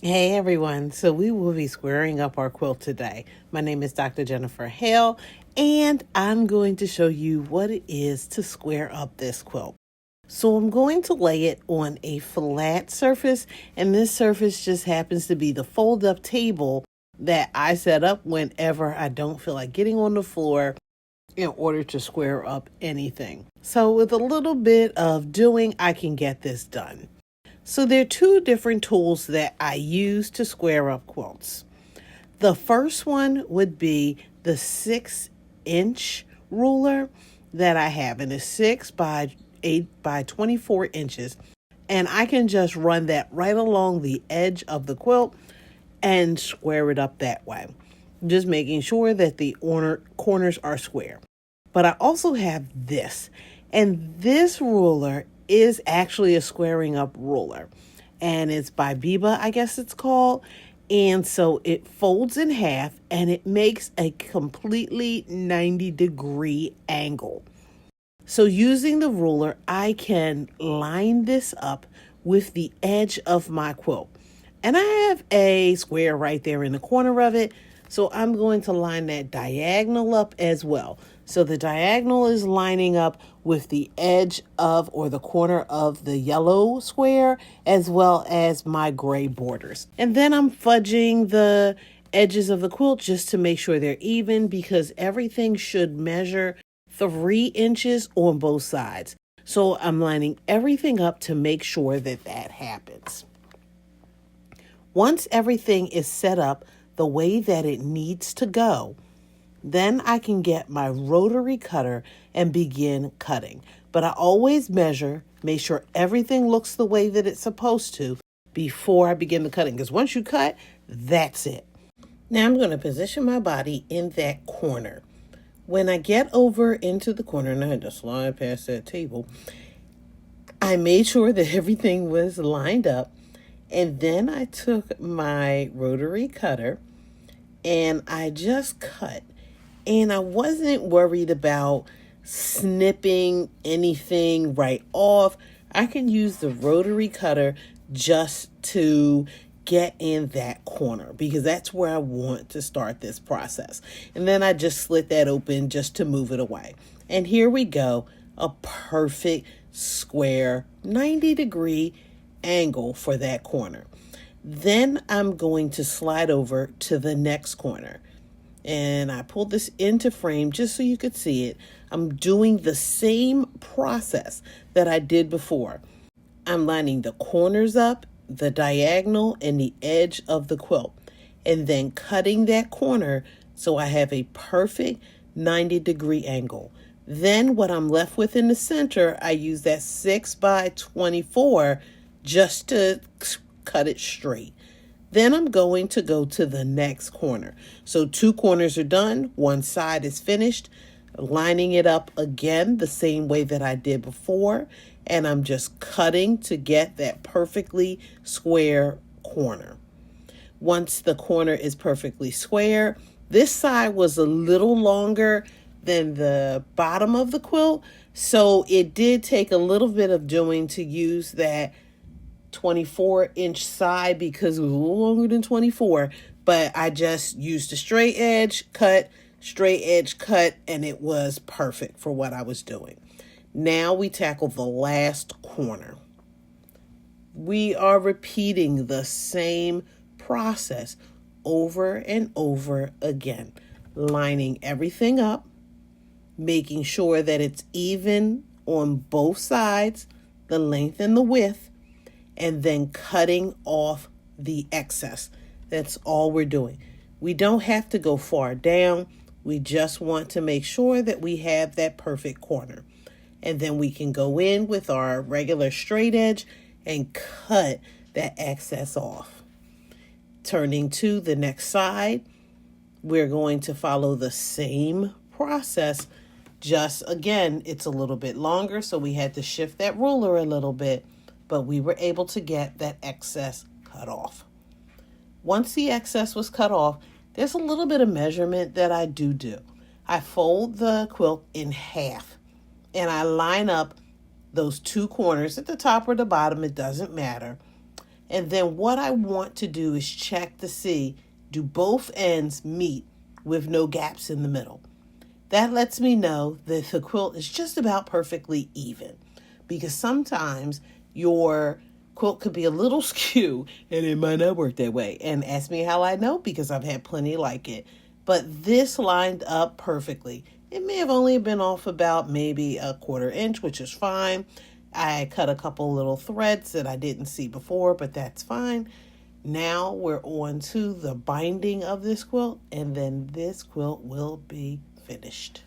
Hey everyone, so we will be squaring up our quilt today. My name is Dr. Jennifer Hale, and I'm going to show you what it is to square up this quilt. So I'm going to lay it on a flat surface, and this surface just happens to be the fold-up table that I set up whenever I don't feel like getting on the floor in order to square up anything. So with a little bit of doing, I can get this done. So there are two different tools that I use to square up quilts. The first one would be the 6-inch ruler that I have, and it's 6 by 8 by 24 inches. And I can just run that right along the edge of the quilt and square it up that way. Just making sure that the corners are square. But I also have this, and this ruler is actually a squaring up ruler, and it's by Biba, I guess it's called. And so it folds in half and it makes a completely 90-degree angle. So using the ruler, I can line this up with the edge of my quilt. And I have a square right there in the corner of it. So I'm going to line that diagonal up as well. So the diagonal is lining up with the edge of or the corner of the yellow square as well as my gray borders. And then I'm fudging the edges of the quilt just to make sure they're even, because everything should measure 3 inches on both sides. So I'm lining everything up to make sure that that happens. Once everything is set up the way that it needs to go, then I can get my rotary cutter and begin cutting. But I always measure, make sure everything looks the way that it's supposed to before I begin the cutting. Because once you cut, that's it. Now I'm going to position my body in that corner. When I get over into the corner, and I had to slide past that table, I made sure that everything was lined up. And then I took my rotary cutter and I just cut. And I wasn't worried about snipping anything right off. I can use the rotary cutter just to get in that corner because that's where I want to start this process. And then I just slit that open just to move it away. And here we go, a perfect square 90-degree angle for that corner. Then I'm going to slide over to the next corner. And I pulled this into frame just so you could see it. I'm doing the same process that I did before. I'm lining the corners up, the diagonal, and the edge of the quilt, and then cutting that corner so I have a perfect 90-degree angle. Then what I'm left with in the center, I use that 6 by 24 just to cut it straight. Then I'm going to go to the next corner. So 2 corners are done. One side is finished. Lining it up again the same way that I did before. And I'm just cutting to get that perfectly square corner. Once the corner is perfectly square, this side was a little longer than the bottom of the quilt. So it did take a little bit of doing to use that 24-inch side because it was a little longer than 24, but I just used a straight edge cut, and it was perfect for what I was doing. Now we tackle the last corner. We are repeating the same process over and over again, lining everything up, making sure that it's even on both sides, the length and the width, and then cutting off the excess. That's all we're doing. We don't have to go far down. We just want to make sure that we have that perfect corner. And then we can go in with our regular straight edge and cut that excess off. Turning to the next side, we're going to follow the same process. Just again, it's a little bit longer, so we had to shift that ruler a little bit, but we were able to get that excess cut off. Once the excess was cut off, there's a little bit of measurement that I do. I fold the quilt in half and I line up those 2 corners at the top or the bottom, it doesn't matter. And then what I want to do is check to see, do both ends meet with no gaps in the middle? That lets me know that the quilt is just about perfectly even, because sometimes your quilt could be a little skew and it might not work that way. And ask me how I know, because I've had plenty like it. But this lined up perfectly. It may have only been off about maybe a 1/4 inch, which is fine. I cut a couple little threads that I didn't see before, but that's fine. Now we're on to the binding of this quilt, and then this quilt will be finished.